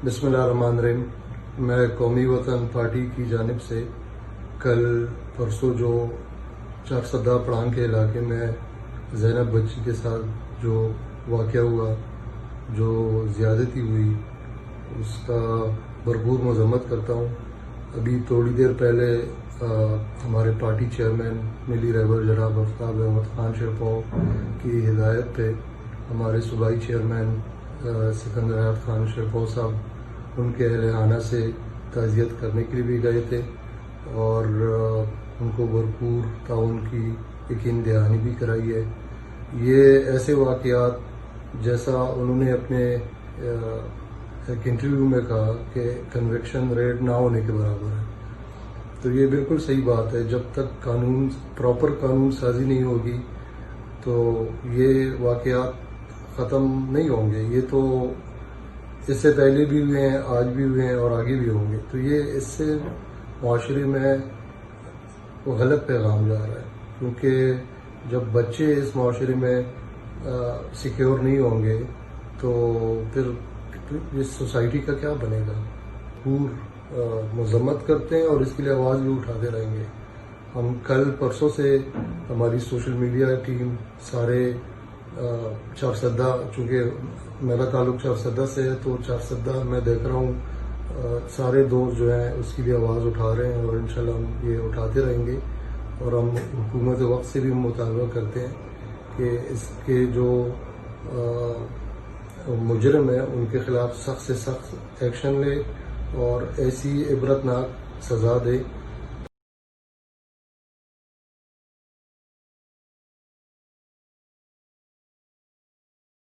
بسم اللہ الرحمن الرحیم. میں قومی وطن پارٹی کی جانب سے کل پرسوں جو چارسدہ پڑھان کے علاقے میں زینب بچی کے ساتھ جو واقعہ ہوا، جو زیادتی ہوئی، اس کا بھرپور مذمت کرتا ہوں. ابھی تھوڑی دیر پہلے ہمارے پارٹی چیئرمین ملی رہبر جناب آفتاب احمد خان شیرپور کی ہدایت پہ ہمارے صوبائی چیئرمین سکندر حیات خان شیرپور صاحب ان کے اہل خانہ سے تعزیت کرنے کے لیے بھی گئے تھے اور ان کو بھرپور تعاون کی یقین دہانی بھی کرائی ہے. یہ ایسے واقعات جیسا انہوں نے اپنے ایک انٹرویو میں کہا کہ کنوکشن ریٹ نہ ہونے کے برابر ہے، تو یہ بالکل صحیح بات ہے. جب تک پراپر قانون سازی نہیں ہوگی تو یہ واقعات ختم نہیں ہوں گے. یہ تو اس سے پہلے بھی ہوئے ہیں، آج بھی ہوئے ہیں اور آگے بھی ہوں گے. تو یہ اس سے معاشرے میں وہ غلط پیغام جا رہا ہے، کیونکہ جب بچے اس معاشرے میں سیکیور نہیں ہوں گے تو پھر اس سوسائٹی کا کیا بنے گا. مذمت کرتے ہیں اور اس کے لیے آواز بھی اٹھاتے رہیں گے. ہم کل پرسوں سے ہماری سوشل میڈیا ٹیم سارے چارسدہ، چونکہ میرا تعلق چارسدہ سے ہے تو چارسدہ میں دیکھ رہا ہوں سارے دوست جو ہیں اس کی بھی آواز اٹھا رہے ہیں اور انشاءاللہ ہم یہ اٹھاتے رہیں گے. اور ہم حکومت وقت سے بھی مطالبہ کرتے ہیں کہ اس کے جو مجرم ہیں ان کے خلاف سخت سے سخت ایکشن لے اور ایسی عبرتناک سزا دے